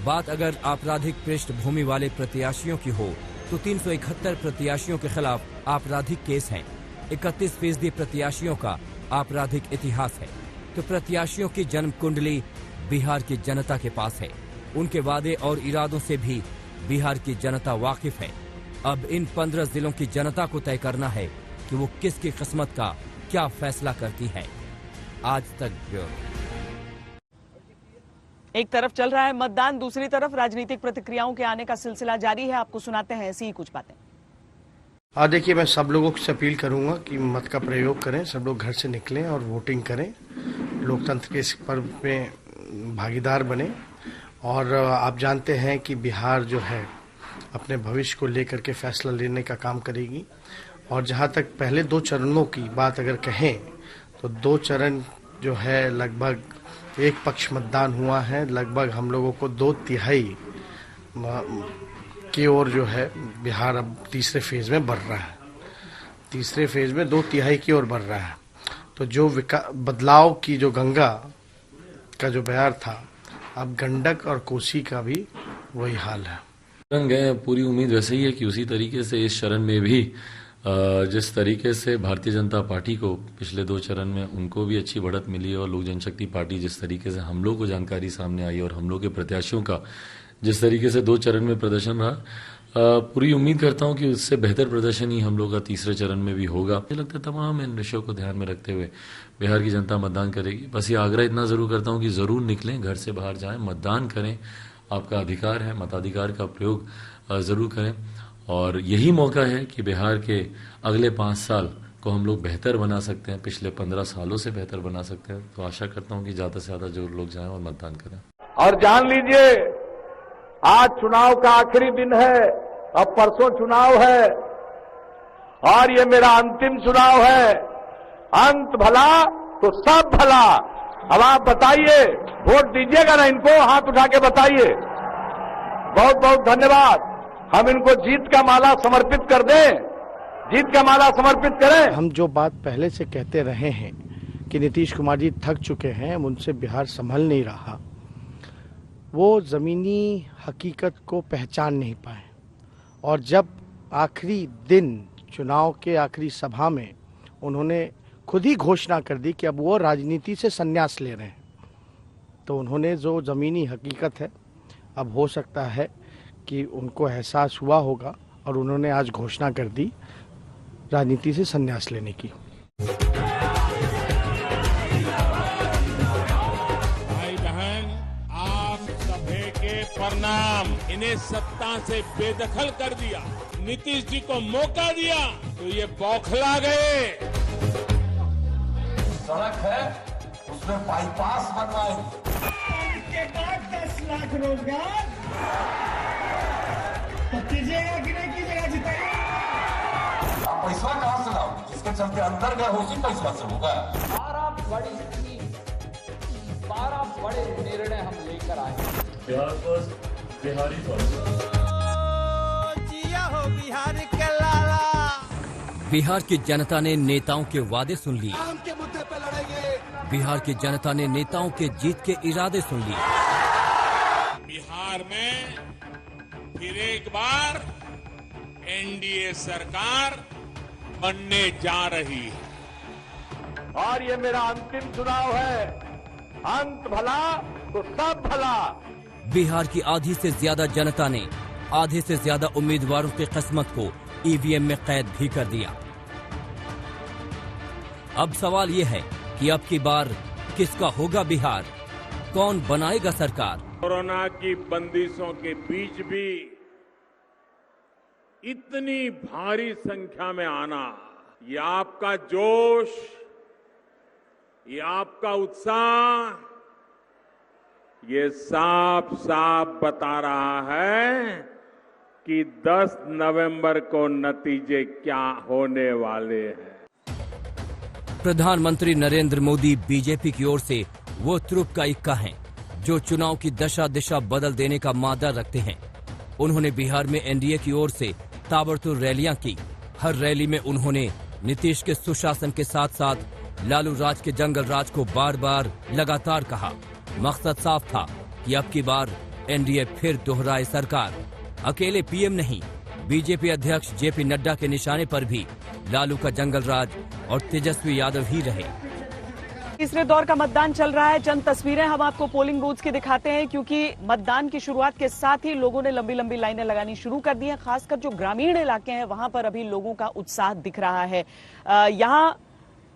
बात अगर आपराधिक पृष्ठभूमि वाले प्रत्याशियों की हो, तो 371 प्रत्याशियों के खिलाफ आपराधिक केस हैं। 31% प्रत्याशियों का आपराधिक इतिहास है। तो प्रत्याशियों की जन्म कुंडली बिहार की जनता के पास है। उनके वादे और इरादों से भी बिहार की जनता वाकिफ है। अब इन 15 जिलों की जनता को तय करना है कि वो किसकी किस्मत का क्या फैसला करती है। आज तक ब्यूरो। एक तरफ चल रहा है मतदान, दूसरी तरफ राजनीतिक प्रतिक्रियाओं के आने का सिलसिला जारी है। आपको सुनाते हैं ऐसी ही कुछ बातें। देखिए, मैं सब लोगों से अपील करूंगा कि मत का प्रयोग करें, सब लोग घर से निकलें और वोटिंग करें, लोकतंत्र के इस पर्व में भागीदार बने। और आप जानते हैं कि बिहार जो है अपने भविष्य को लेकर के फैसला लेने का काम करेगी। और जहां तक पहले 2 चरणों की बात अगर कहें तो 2 चरण जो है लगभग एक पक्ष मतदान हुआ है। लगभग हम लोगों को 2/3 की ओर जो है बिहार अब तीसरे फेज में बढ़ रहा है। तीसरे फेज में 2/3 की ओर बढ़ रहा है। तो जो बदलाव की जो गंगा का जो बयार था, अब गंडक और कोसी का भी वही हाल है। गए पूरी उम्मीद वैसे ही है कि उसी तरीके से इस चरण में भी जिस तरीके से भारतीय जनता पार्टी को पिछले 2 चरण में उनको भी अच्छी बढ़त मिली और लोक जनशक्ति पार्टी जिस तरीके से हम लोग को जानकारी सामने आई और हम लोग के प्रत्याशियों का जिस तरीके से 2 चरण में प्रदर्शन रहा, पूरी उम्मीद करता हूं कि उससे बेहतर प्रदर्शन ही हम लोग का तीसरे चरण में भी होगा। मुझे लगता है तमाम इन विषयों को ध्यान में रखते हुए बिहार की जनता मतदान करेगी। बस ये आग्रह इतना जरूर करता हूं कि जरूर निकलें, घर से बाहर जाएं, मतदान करें, आपका अधिकार है, मताधिकार का प्रयोग जरूर करें। और यही मौका है कि बिहार के अगले 5 साल को हम लोग बेहतर बना सकते हैं, पिछले 15 सालों से बेहतर बना सकते हैं। तो आशा करता हूं कि ज्यादा से ज्यादा जो लोग जाएं और मतदान करें। और जान लीजिए, आज चुनाव का आखिरी दिन है, अब परसों चुनाव है और ये मेरा अंतिम चुनाव है। अंत भला तो सब भला। अब आप बताइए, वोट दीजिएगा ना इनको? हाथ उठा के बताइए। बहुत बहुत धन्यवाद। हम इनको जीत का माला समर्पित कर दें, जीत का माला समर्पित करें। हम जो बात पहले से कहते रहे हैं कि नीतीश कुमार जी थक चुके हैं, उनसे बिहार संभल नहीं रहा, वो जमीनी हकीकत को पहचान नहीं पाए। और जब आखिरी दिन चुनाव के आखिरी सभा में उन्होंने खुद ही घोषणा कर दी कि अब वो राजनीति से संन्यास ले रहे हैं, तो उन्होंने जो ज़मीनी हकीकत है, अब हो सकता है कि उनको एहसास हुआ होगा और उन्होंने आज घोषणा कर दी राजनीति से संन्यास लेने की। भाई बहन, आप सभी के परिणाम, इन्हें सत्ता से बेदखल कर दिया, नीतीश जी को मौका दिया तो ये बौखला गए। सड़क है, उसमें बाईपास बनवाएंगे। के बाद 10 लाख रोजगार तो कीजिएगा कि नहीं कीजिएगा? जिताइए। आप पैसा कहां से लाओ? जिसके चलते अंदर गए उसी पैसा से होगा। 12 बड़े निर्णय हम लेकर आए। Bihar first, Bihari first. जिया हो बिहार के लाला। बिहार की जनता ने नेताओं के वादे सुन लिए। काम के मुद्दे पे लड़ेंगे। बिहार की जनता ने नेताओं के जीत के इरादे सुन लिए। बिहार में फिर एक बार एनडीए सरकार बनने जा रही है और ये मेरा अंतिम चुनाव है। अंत भला तो सब भला। बिहार की आधी से ज्यादा जनता ने आधे से ज्यादा उम्मीदवारों की किस्मत को ईवीएम में कैद भी कर दिया। अब सवाल ये है कि अब की बार किसका होगा बिहार? कौन बनाएगा सरकार? कोरोना की बंदिशों के बीच भी इतनी भारी संख्या में आना, ये आपका जोश, ये आपका उत्साह, ये साफ साफ बता रहा है कि 10 नवंबर को नतीजे क्या होने वाले हैं। प्रधानमंत्री नरेंद्र मोदी बीजेपी की ओर से वो तुरुप का इक्का हैं जो चुनाव की दशा दिशा बदल देने का मादा रखते हैं। उन्होंने बिहार में एनडीए की ओर से ताबड़तोड़ रैलियां की। हर रैली में उन्होंने नीतीश के सुशासन के साथ साथ लालू राज के जंगल राज को बार बार लगातार कहा। मकसद साफ था कि अब की बार एनडीए फिर दोहराए सरकार। अकेले पीएम नहीं, बीजेपी अध्यक्ष जेपी नड्डा के निशाने पर भी लालू का जंगल राज और तेजस्वी यादव ही रहे। तीसरे दौर का मतदान चल रहा है। चंद तस्वीरें हम आपको पोलिंग बूथ्स की दिखाते हैं, क्योंकि मतदान की शुरुआत के साथ ही लोगों ने लंबी लंबी लाइनें लगानी शुरू कर दी हैं। खासकर जो ग्रामीण इलाके हैं वहां पर अभी लोगों का उत्साह दिख रहा है। यहां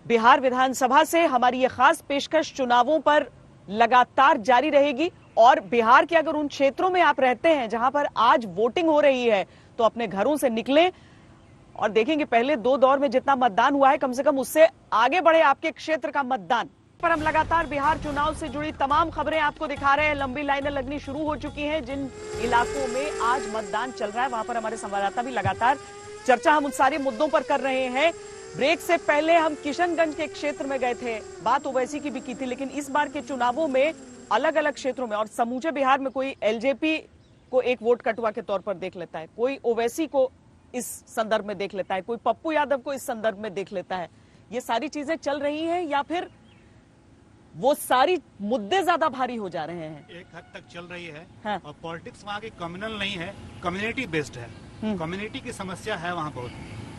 बिहार विधानसभा से हमारी ये खास पेशकश चुनावों पर लगातार जारी रहेगी। और बिहार के अगर उन क्षेत्रों में आप रहते हैं जहां पर आज वोटिंग हो रही है, तो अपने घरों से निकलें और देखेंगे पहले 2 दौर में जितना मतदान हुआ है, कम से कम उससे आगे बढ़े आपके क्षेत्र का मतदान। पर हम लगातार बिहार चुनाव से जुड़ी तमाम खबरें आपको दिखा रहे हैं। लंबी लाइनें लगनी शुरू हो चुकी हैं। जिन इलाकों में आज मतदान चल रहा है वहां पर हमारे संवाददाता भी लगातार चर्चा हम उन सारे मुद्दों पर कर रहे हैं। ब्रेक से पहले हम किशनगंज के क्षेत्र में गए थे, बात ओवैसी की भी की थी, लेकिन इस बार के चुनावों में अलग अलग क्षेत्रों में और समूचे बिहार में कोई एलजेपी को एक वोट कटुआ के तौर पर देख लेता है, कोई ओवैसी को इस संदर्भ में देख लेता है, कोई पप्पू यादव को इस संदर्भ में देख लेता है। ये सारी चीजें चल रही हैं या फिर वो सारी मुद्दे ज्यादा भारी हो जा रहे हैं? एक हद तक चल रही है। हाँ। और पॉलिटिक्स वहाँ की कम्युनल नहीं है, कम्युनिटी बेस्ड है। कम्युनिटी की समस्या है वहाँ बहुत।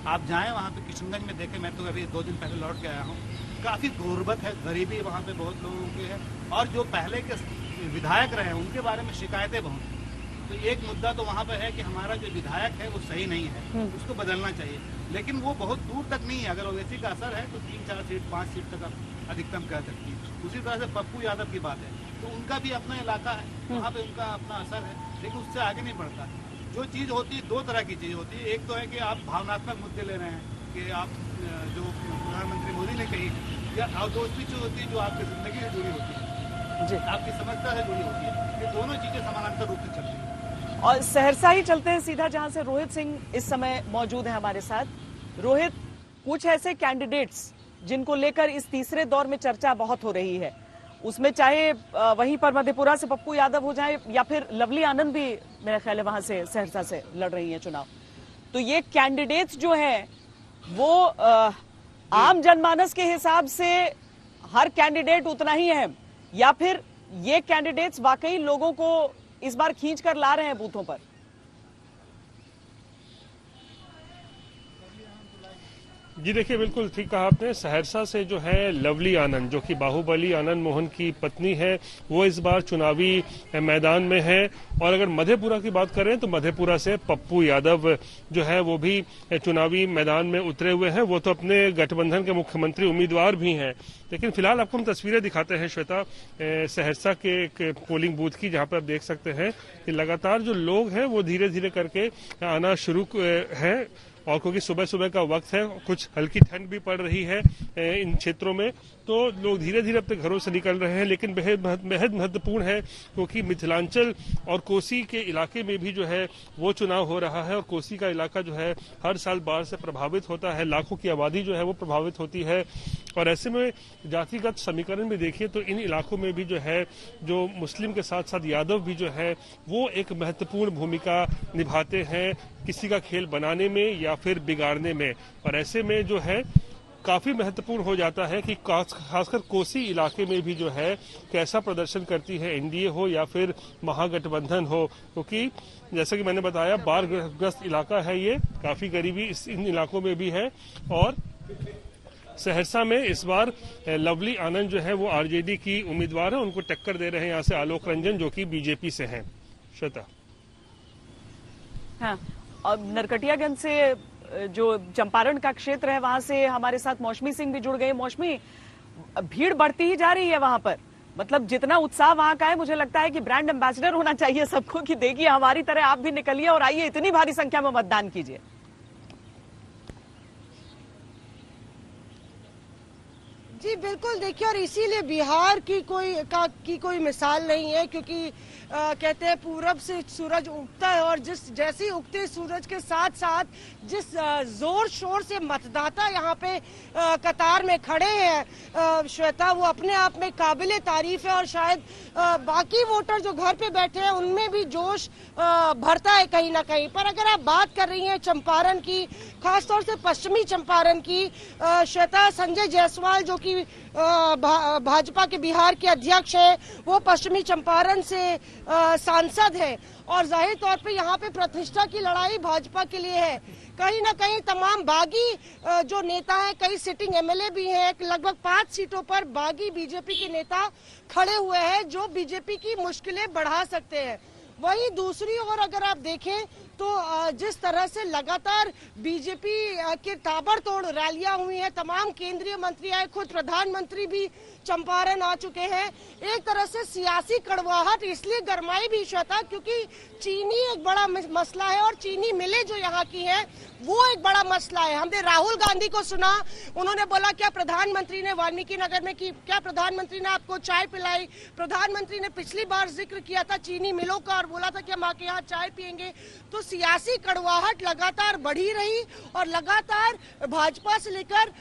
आप जाएं वहाँ पे किशनगंज में देखें, मैं तो अभी 2 दिन पहले लौट के आया हूँ, काफी गुर्बत है, गरीबी वहाँ पे बहुत लोगों की है और जो पहले के विधायक रहे हैं उनके बारे में शिकायतें बहुत हैं। तो एक मुद्दा तो वहाँ पे है कि हमारा जो विधायक है वो सही नहीं है, उसको बदलना चाहिए, लेकिन वो बहुत दूर तक नहीं है। अगर ओवैसी का असर है तो 3-4 सीट 5 सीट तक आप अधिकतम कह सकती है। उसी तरह से पप्पू यादव की बात है, तो उनका भी अपना इलाका है, वहाँ पे उनका अपना असर है, लेकिन उससे आगे नहीं बढ़ता। जो चीज़ होती है 2 तरह की चीज़ होती है। एक तो है कि आप भावनात्मक मुद्दे ले रहे हैं कि आप जो प्रधानमंत्री मोदी ने कही, या और दूसरी चीज़ होती है जो आपकी जिंदगी से जुड़ी होती है, आपकी समस्या से जुड़ी होती है। ये दोनों चीज़ें समानांतर रूप से चलती है। और सहरसा ही चलते हैं सीधा, जहां से रोहित सिंह इस समय मौजूद है हमारे साथ। रोहित, कुछ ऐसे कैंडिडेट्स जिनको लेकर इस तीसरे दौर में चर्चा बहुत हो रही है, उसमें चाहे वहीं पर मधेपुरा से पप्पू यादव हो जाए या फिर लवली आनंद भी मेरा ख्याल है वहां से सहरसा से लड़ रही है चुनाव, तो ये कैंडिडेट्स जो है वो आम जनमानस के हिसाब से हर कैंडिडेट उतना ही अहम, या फिर ये कैंडिडेट्स वाकई लोगों को इस बार खींच कर ला रहे हैं बूथों पर? जी देखिए, बिल्कुल ठीक कहा आपने। सहरसा से जो है लवली आनंद, जो कि बाहुबली आनंद मोहन की पत्नी है, वो इस बार चुनावी मैदान में है। और अगर मधेपुरा की बात करें तो मधेपुरा से पप्पू यादव जो है वो भी चुनावी मैदान में उतरे हुए हैं। वो तो अपने गठबंधन के मुख्यमंत्री उम्मीदवार भी हैं। लेकिन फिलहाल आपको हम तस्वीरें दिखाते हैं श्वेता, सहरसा के एक पोलिंग बूथ की, जहां पर आप देख सकते हैं कि लगातार जो लोग हैं वो धीरे धीरे करके आना शुरू है। और क्योंकि सुबह सुबह का वक्त है, कुछ हल्की ठंड भी पड़ रही है इन क्षेत्रों में, तो लोग धीरे धीरे अपने घरों से निकल रहे हैं। लेकिन बेहद महत्वपूर्ण है क्योंकि मिथिलांचल और कोसी के इलाके में भी जो है वो चुनाव हो रहा है। और कोसी का इलाका जो है हर साल बाढ़ से प्रभावित होता है, लाखों की आबादी जो है वो प्रभावित होती है। और ऐसे में जातिगत समीकरण में देखिए तो इन इलाकों में भी जो है जो मुस्लिम के साथ साथ यादव भी जो है वो एक महत्वपूर्ण भूमिका निभाते हैं किसी का खेल बनाने में या फिर बिगाड़ने में। और ऐसे में जो है काफी महत्वपूर्ण हो जाता है कि खासकर कोसी इलाके में भी जो है कैसा प्रदर्शन करती है एनडीए हो या फिर महागठबंधन हो, क्योंकि जैसा कि मैंने बताया बाढ़ग्रस्त इलाका है ये, काफी गरीबी इन इलाकों में भी है। और सहरसा में इस बार लवली आनंद जो है वो आरजेडी की उम्मीदवार है, उनको टक्कर दे रहे हैं यहाँ से आलोक रंजन जो कि बीजेपी से हैं। श्वेता। हाँ, और नरकटियागंज से जो चंपारण का क्षेत्र है वहां से हमारे साथ मौसमी सिंह भी जुड़ गए। मौसमी, भीड़ बढ़ती ही जा रही है वहां पर, मतलब जितना उत्साह वहां का है मुझे लगता है कि ब्रांड एम्बेसडर होना चाहिए सबको कि देखिए हमारी तरह आप भी निकलिए और आइए इतनी भारी संख्या में मतदान कीजिए। जी बिल्कुल, देखिए, और इसीलिए बिहार की कोई मिसाल नहीं है, क्योंकि कहते हैं पूरब से सूरज उगता है और जैसे ही उगते सूरज के साथ साथ जिस जोर शोर से मतदाता यहाँ पे कतार में खड़े हैं श्वेता, वो अपने आप में काबिले तारीफ है। और शायद बाकी वोटर जो घर पे बैठे हैं उनमें भी जोश भरता है कहीं ना कहीं। पर अगर आप बात कर रही हैं चंपारण की, खासतौर से पश्चिमी चंपारण की, श्वेता, संजय जायसवाल जो कि भाजपा के बिहार के अध्यक्ष है, वो पश्चिमी चंपारण से सांसद है। और जाहिर तौर पे यहाँ पे प्रतिष्ठा की लड़ाई भाजपा के लिए है। कहीं ना कहीं तमाम बागी जो नेता है, कई सिटिंग एमएलए भी हैं, लगभग 5 सीटों पर बागी बीजेपी के नेता खड़े हुए हैं जो बीजेपी की मुश्किलें बढ़ा सकते हैं। वहीं दूसरी ओर अगर आप देखें तो जिस तरह से लगातार बीजेपी के ताबड़तोड़ रैलियां हुई हैं, तमाम केंद्रीय मंत्री आए, खुद प्रधानमंत्री भी चंपारण आ चुके हैं। एक तरह से सियासी कड़वाहट इसलिए गरमाई भी श्वेता क्योंकि चीनी एक बड़ा मसला है और चीनी मिलें जो यहाँ की हैं वो एक बड़ा मसला है। हमने राहुल गांधी को सुना, उन्होंने बोला क्या प्रधानमंत्री ने वाल्मीकि नगर में की, क्या प्रधानमंत्री ने आपको चाय पिलाई? प्रधानमंत्री ने पिछली बार जिक्र किया था चीनी मिलों का और बोला था कि हम आके यहाँ चाय पियेंगे। तो सियासी कड़वाहट लगातार बढ़ी रही और लगातार भाजपा से लेकर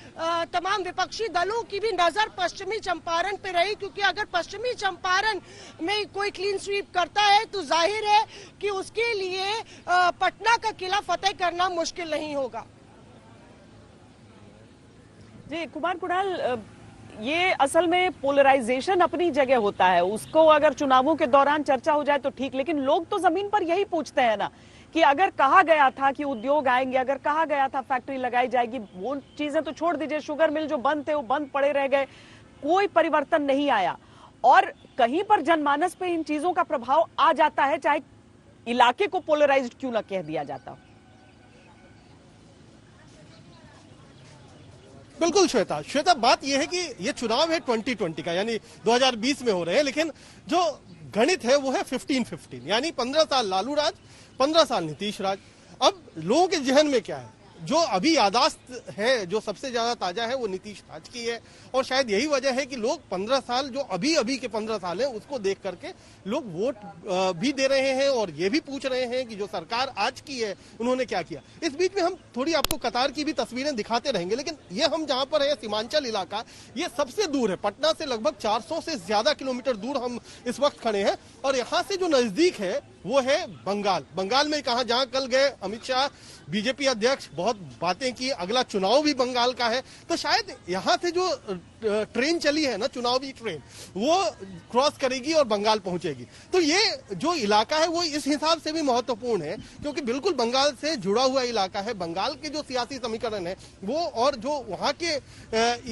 तमाम विपक्षी दलों की भी नजर पश्चिमी चंपारण पे रही, क्योंकि अगर पश्चिमी चंपारण में कोई क्लीन स्वीप करता है तो जाहिर है कि उसके लिए पटना का किला फतेह करना मुश्किल नहीं होगा। जी कुमार कुणाल, ये असल में पोलराइजेशन अपनी जगह होता है, उसको अगर चुनावों के दौरान चर्चा हो जाए तो ठीक, लेकिन लोग तो जमीन पर यही पूछते हैं ना कि अगर कहा गया था कि उद्योग आएंगे, अगर कहा गया था फैक्ट्री लगाई जाएगी, वो चीजें तो छोड़ दीजिए, शुगर मिल जो बंद थे वो बंद पड़े रह गए, कोई परिवर्तन नहीं आया और कहीं पर जनमानस पे इन चीजों का प्रभाव आ जाता है, चाहे इलाके को पोलराइज्ड क्यों ना कह दिया जाता हो। बिल्कुल श्वेता, बात यह है कि ये चुनाव है 2020 का, यानी 2020 में हो रहे हैं, लेकिन जो गणित है वो है 15-15, यानी 15 साल लालू राज, 15 साल नीतीश राज। अब लोगों के जहन में क्या है, जो अभी यादाश्त है, जो सबसे ज्यादा ताजा है वो नीतीश राज की है और शायद यही वजह है कि लोग 15 साल, जो अभी के 15 साल हैं, उसको देख करके लोग वोट भी दे रहे हैं और ये भी पूछ रहे हैं कि जो सरकार आज की है उन्होंने क्या किया। इस बीच में हम थोड़ी आपको कतार की भी तस्वीरें दिखाते रहेंगे, लेकिन ये हम जहां पर है सीमांचल इलाका, ये सबसे दूर है, पटना से लगभग 400 से ज्यादा किलोमीटर दूर हम इस वक्त खड़े हैं और यहाँ से जो नजदीक है वो है बंगाल में कहा, जहां कल गए अमित शाह बीजेपी अध्यक्ष, बहुत बातें की, अगला चुनाव भी बंगाल का है, तो शायद यहां से जो ट्रेन चली है ना, चुनावी ट्रेन, वो क्रॉस करेगी और बंगाल पहुंचेगी। तो ये जो इलाका है वो इस हिसाब से भी महत्वपूर्ण है क्योंकि बिल्कुल बंगाल से जुड़ा हुआ इलाका है। बंगाल के जो सियासी समीकरण है वो और जो वहां के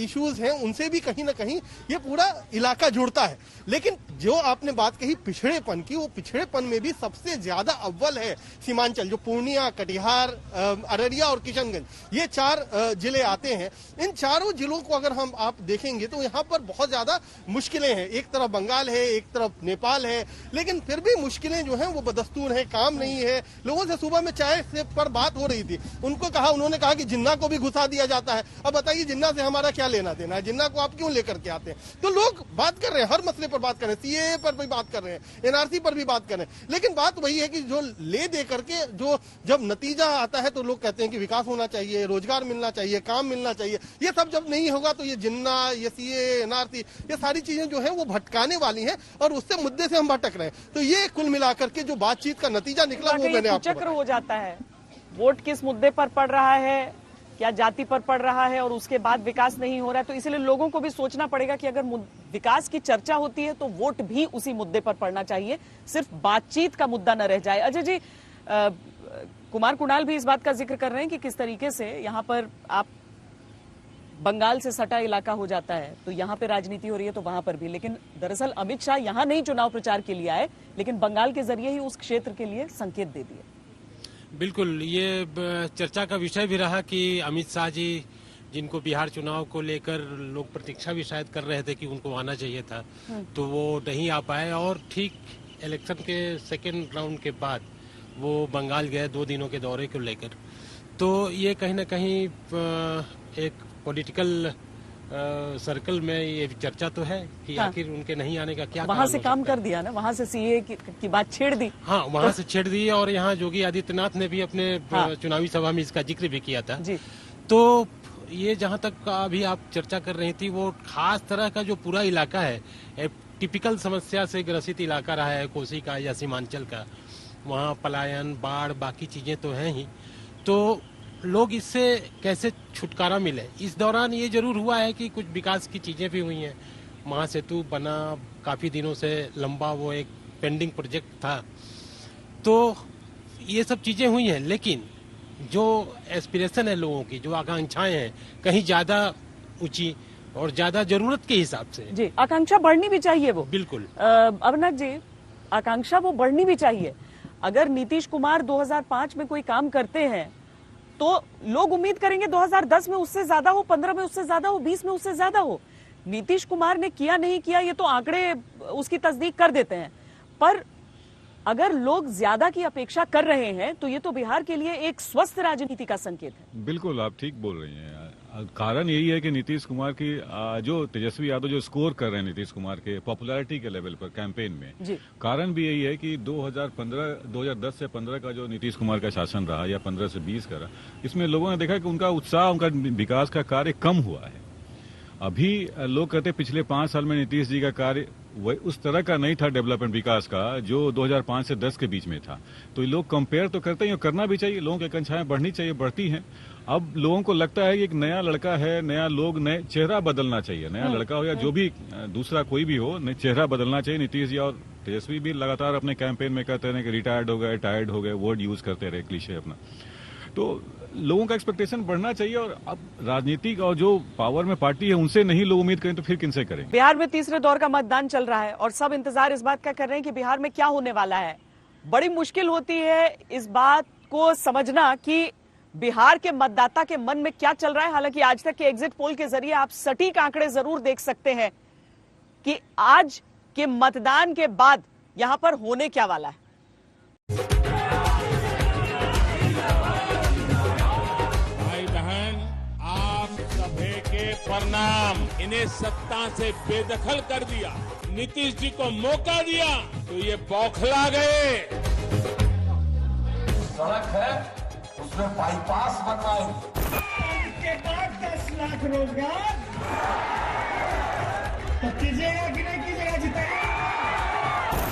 इश्यूज हैं उनसे भी कहीं ना कहीं ये पूरा इलाका जुड़ता है। लेकिन जो आपने बात कही पिछड़ेपन की, वो पिछड़ेपन में भी सबसे ज्यादा अव्वल है सीमांचल, जो पूर्णिया, कटिहार, अररिया और किशनगंज, ये 4 जिले आते हैं। इन चारों जिलों को अगर हम आप देखेंगे तो यहाँ पर बहुत ज्यादा मुश्किलें हैं। एक तरफ बंगाल है, एक तरफ नेपाल है, लेकिन फिर भी मुश्किलें जो हैं वो बदस्तूर है, काम नहीं है। लोगों से सुबह में चाय से पर बात हो रही थी, उन्होंने कहा कि जिन्ना को भी घुसा दिया जाता है। अब बताइए जिन्ना से हमारा क्या लेना देना है, जिन्ना को आप क्यों लेकर के आते हैं? तो लोग बात कर रहे हैं, हर मसले पर बात कर रहे हैं, सीएए पर भी बात कर रहे हैं, एनआरसी पर भी बात कर रहे हैं, लेकिन बात वही है कि जो ले दे करके जो जब नतीजा आता है तो लोग कहते हैं कि विकास होना चाहिए, रोजगार मिलना चाहिए, काम मिलना चाहिए। ये सब जब नहीं होगा तो ये जिन्ना, ये सीए, एनआरसी, ये सारी चीजें जो है वो भटकाने वाली हैं और उससे मुद्दे से हम भटक रहे हैं। तो ये कुल मिलाकर के जो बातचीत का नतीजा निकला वो मैंने आपको चक्र हो जाता है। वोट किस मुद्दे पर पड़ रहा है, क्या जाति पर पड़ रहा है और उसके बाद विकास नहीं हो रहा है, तो इसलिए लोगों को भी सोचना पड़ेगा कि अगर विकास की चर्चा होती है तो वोट भी उसी मुद्दे पर पड़ना चाहिए, सिर्फ बातचीत का मुद्दा न रह जाए। अजय जी, कुमार कुणाल भी इस बात का जिक्र कर रहे हैं कि किस तरीके से यहाँ पर आप बंगाल से सटा इलाका हो जाता है तो यहाँ पे राजनीति हो रही है तो वहां पर भी, लेकिन दरअसल अमित शाह यहाँ नहीं चुनाव प्रचार के लिए आए, लेकिन बंगाल के जरिए ही उस क्षेत्र के लिए संकेत दे दिए। बिल्कुल, ये चर्चा का विषय भी रहा कि अमित शाह जी, जिनको बिहार चुनाव को लेकर लोग प्रतीक्षा भी शायद कर रहे थे कि उनको आना चाहिए था, तो वो नहीं आ पाए और ठीक इलेक्शन के सेकेंड राउंड के बाद वो बंगाल गए 2 दिनों के दौरे को लेकर। तो ये कहीं ना कहीं एक पॉलिटिकल सर्कल में ये चर्चा तो है कि आखिर उनके नहीं आने का क्या वहां से काम कर दिया ना, वहां से सीए की बात छेड़ दी। हाँ, वहां से छेड़ दी और यहाँ योगी आदित्यनाथ ने भी अपने चुनावी सभा में इसका जिक्र भी किया था जी। तो ये जहाँ तक अभी आप चर्चा कर रही थी, वो खास तरह का जो पूरा इलाका है, टिपिकल समस्या से ग्रसित इलाका रहा है, कोसी का या सीमांचल का। वहाँ पलायन, बाढ़, बाकी चीजें तो हैं ही, तो लोग इससे कैसे छुटकारा मिले। इस दौरान ये जरूर हुआ है कि कुछ विकास की चीजें भी हुई हैं। महासेतु बना, काफी दिनों से लंबा वो एक पेंडिंग प्रोजेक्ट था, तो ये सब चीजें हुई हैं। लेकिन जो एस्पिरेशन है लोगों की, जो आकांक्षाएं हैं, कहीं ज्यादा ऊंची और ज्यादा जरूरत के हिसाब से। जी, आकांक्षा बढ़नी भी चाहिए वो। बिल्कुल अविनाश जी, आकांक्षा वो बढ़नी भी चाहिए। अगर नीतीश कुमार 2005 में कोई काम करते हैं तो लोग उम्मीद करेंगे 2010 में उससे ज्यादा हो, 15 में उससे ज्यादा हो, 20 में उससे ज्यादा हो। नीतीश कुमार ने किया नहीं किया ये तो आंकड़े उसकी तस्दीक कर देते हैं, पर अगर लोग ज्यादा की अपेक्षा कर रहे हैं तो ये तो बिहार के लिए एक स्वस्थ राजनीति का संकेत है। बिल्कुल, आप ठीक बोल रही हैं। कारण यही है कि नीतीश कुमार की जो तेजस्वी यादव जो स्कोर कर रहे हैं नीतीश कुमार के पॉपुलैरिटी के लेवल पर कैंपेन में, कारण भी यही है कि 2010 से 15 का जो नीतीश कुमार का शासन रहा या 15 से 20 का रहा, इसमें लोगों ने देखा कि उनका उत्साह, उनका विकास का कार्य कम हुआ है। अभी लोग कहते पिछले 5 साल में नीतीश जी का कार्य उस तरह का नहीं था डेवलपमेंट विकास का जो 2005 से 10 के बीच में था। तो लोग कंपेयर तो करते हैं, करना भी चाहिए, लोगों की आकांक्षाएं बढ़नी चाहिए, बढ़ती हैं। अब लोगों को लगता है कि एक नया लड़का है, नया लोग, नए चेहरा बदलना चाहिए, नया लड़का हो या जो भी दूसरा कोई भी हो, चेहरा बदलना चाहिए। नीतीश जी और तेजस्वी भी लगातार अपने कैंपेन में कहते रहे कि रिटायर्ड हो गए, टायर्ड हो गए, वर्ड यूज करते रहे क्लीशे अपना। तो लोगों का एक्सपेक्टेशन बढ़ना चाहिए और अब राजनीतिक और जो पावर में पार्टी है उनसे नहीं लोग उम्मीद करें तो फिर किनसे करेंगे। बिहार में तीसरे दौर का मतदान चल रहा है और सब इंतजार इस बात का कर रहे हैं कि बिहार में क्या होने वाला है। बड़ी मुश्किल होती है इस बात को समझना कि बिहार के मतदाता के मन में क्या चल रहा है। हालांकि आज तक के एग्जिट पोल के जरिए आप सटीक आंकड़े जरूर देख सकते हैं कि आज के मतदान के बाद यहां पर होने क्या वाला है। भाई बहन, आप सभी के परिणाम, इन्हें सत्ता से बेदखल कर दिया, नीतीश जी को मौका दिया तो ये बौखला गए। सड़क है उसमें बाईपास बनवाएंगे। के बाद 10 लाख रोजगार तो कीजिएगा कि नहीं कीजिएगा, जिताइएगा।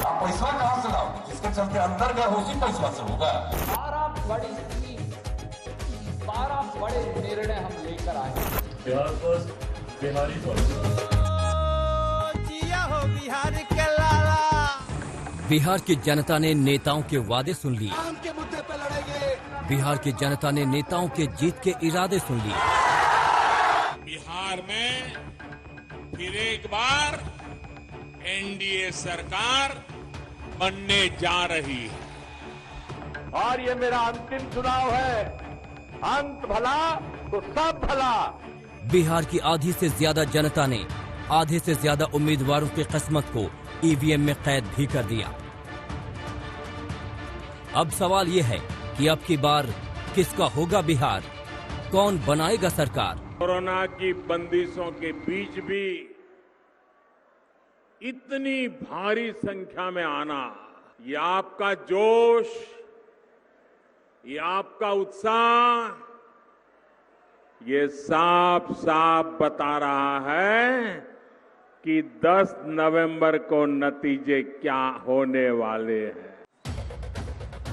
आप पैसा कहाँ से लाओ? जिसके चलते अंदर गए उसी पैसा से होगा। 12 बड़े निर्णय हम लेकर आए। Bihar first, Bihari first. जिया हो बिहार के लाला। बिहार की जनता ने नेताओं के वादे सुन लिए। के मुद्दे पे लड़ेंगे। बिहार की जनता ने नेताओं के जीत के इरादे सुन लिए। बिहार में फिर एक बार एनडीए सरकार बनने जा रही है और ये मेरा अंतिम चुनाव है। अंत भला तो सब भला। बिहार की आधी से ज्यादा जनता ने आधे से ज्यादा उम्मीदवारों की किस्मत को ईवीएम में कैद भी कर दिया। अब सवाल ये है कि अब की बार किसका होगा बिहार, कौन बनाएगा सरकार। कोरोना की बंदिशों के बीच भी इतनी भारी संख्या में आना, ये आपका जोश, ये आपका उत्साह, ये साफ साफ बता रहा है कि 10 नवंबर को नतीजे क्या होने वाले हैं।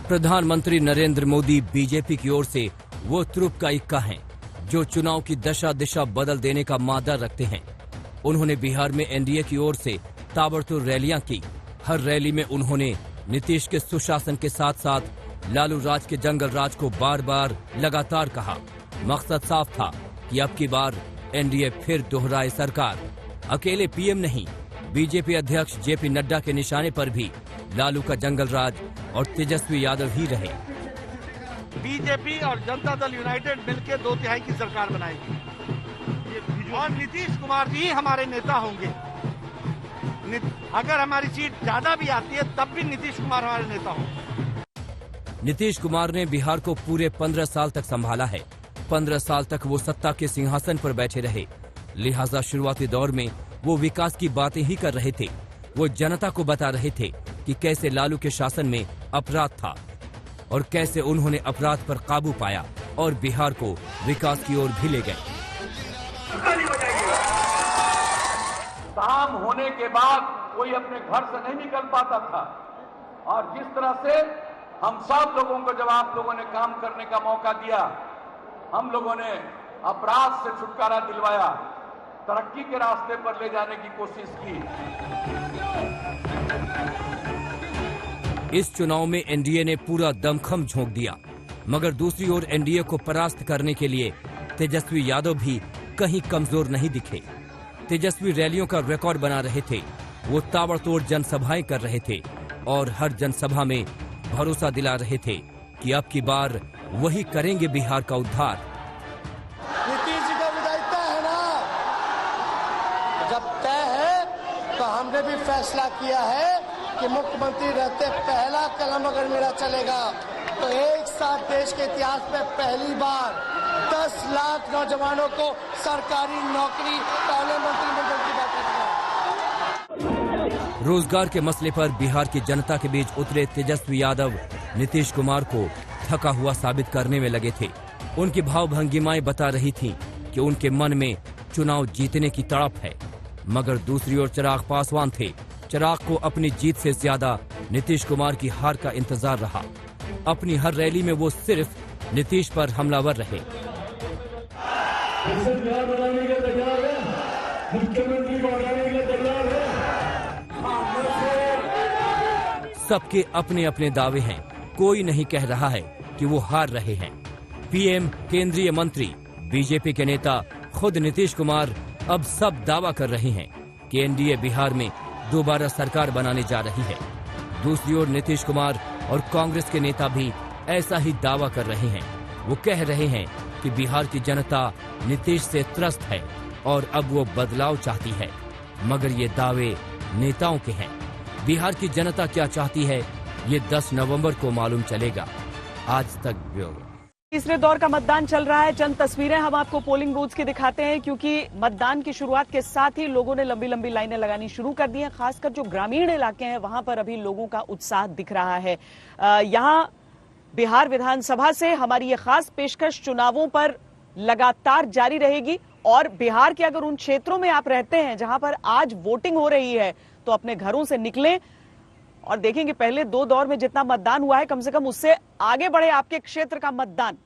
प्रधानमंत्री नरेंद्र मोदी बीजेपी की ओर से वो तुरुप का इक्का हैं जो चुनाव की दशा दिशा बदल देने का मादा रखते हैं। उन्होंने बिहार में एनडीए की ओर से ताबड़तोड़ रैलियां की। हर रैली में उन्होंने नीतीश के सुशासन के साथ साथ लालू राज के जंगल राज को बार बार लगातार कहा। मकसद साफ था कि अब की बार एनडीए फिर दोहराए सरकार। अकेले पीएम नहीं, बीजेपी अध्यक्ष जेपी नड्डा के निशाने पर भी लालू का जंगल राज और तेजस्वी यादव ही रहे। बीजेपी और जनता दल यूनाइटेड मिलकर 2/3 की सरकार बनाएगी और नीतीश कुमार जी हमारे नेता होंगे। अगर हमारी सीट ज्यादा भी आती है तब भी नीतीश कुमार हमारे नेता होंगे। नीतीश कुमार ने बिहार को पूरे 15 साल तक संभाला है। 15 साल तक वो सत्ता के सिंहासन पर बैठे रहे, लिहाजा शुरुआती दौर में वो विकास की बातें ही कर रहे थे। वो जनता को बता रहे थे कि कैसे लालू के शासन में अपराध था और कैसे उन्होंने अपराध पर काबू पाया और बिहार को विकास की ओर भी ले गए। शाम होने के बाद कोई अपने घर से नहीं निकल पाता था और जिस तरह से हम सब लोगों को जब आप लोगों ने काम करने का मौका दिया, हम लोगों ने अपराध से छुटकारा दिलवाया, तरक्की के रास्ते पर ले जाने की कोशिश की। इस चुनाव में एनडीए ने पूरा दमखम झोंक दिया, मगर दूसरी ओर एनडीए को परास्त करने के लिए तेजस्वी यादव भी कहीं कमजोर नहीं दिखे। तेजस्वी रैलियों का रिकॉर्ड बना रहे थे, वो ताबड़तोड़ जनसभाएं कर रहे थे और हर जनसभा में भरोसा दिला रहे थे कि अब की बार वही करेंगे बिहार का उद्धार। नीतीश जी का विधायिका है ना, जब तय है तो हमने भी फैसला किया है कि मुख्यमंत्री रहते पहला कदम अगर मेरा चलेगा तो एक साथ देश के इतिहास में पहली बार 10 लाख नौजवानों को सरकारी नौकरी पहले मंत्रिमंडल की बैठक में। रोजगार के मसले पर बिहार की जनता के बीच उतरे तेजस्वी यादव नीतीश कुमार को थका हुआ साबित करने में लगे थे। उनकी भावभंगिमाएं बता रही थीं कि उनके मन में चुनाव जीतने की तड़प है, मगर दूसरी ओर चिराग पासवान थे। चिराग को अपनी जीत से ज्यादा नीतीश कुमार की हार का इंतजार रहा। अपनी हर रैली में वो सिर्फ नीतीश पर हमलावर रहे। सबके अपने अपने दावे हैं, कोई नहीं कह रहा है कि वो हार रहे हैं। पीएम, केंद्रीय मंत्री, बीजेपी के नेता, खुद नीतीश कुमार अब सब दावा कर रहे हैं कि एनडीए बिहार में दोबारा सरकार बनाने जा रही है। दूसरी ओर नीतीश कुमार और कांग्रेस के नेता भी ऐसा ही दावा कर रहे हैं। वो कह रहे हैं कि बिहार की जनता नीतीश से त्रस्त है और अब वो बदलाव चाहती है, मगर ये दावे नेताओं के हैं। बिहार की जनता क्या चाहती है, ये 10 नवंबर को मालूम चलेगा। आज तक ब्यूरो। तीसरे दौर का मतदान चल रहा है। चंद तस्वीरें हम आपको पोलिंग बूथ्स की दिखाते हैं, क्योंकि मतदान की शुरुआत के साथ ही लोगों ने लंबी लंबी लाइनें लगानी शुरू कर दी हैं। खासकर जो ग्रामीण इलाके हैं वहां पर अभी लोगों का उत्साह दिख रहा है। यहां बिहार विधानसभा से हमारी ये खास पेशकश चुनावों पर लगातार जारी रहेगी। और बिहार के अगर उन क्षेत्रों में आप रहते हैं जहां पर आज वोटिंग हो रही है, तो अपने घरों से निकलें और देखेंगे पहले 2 दौर में जितना मतदान हुआ है, कम से कम उससे आगे बढ़े आपके क्षेत्र का मतदान।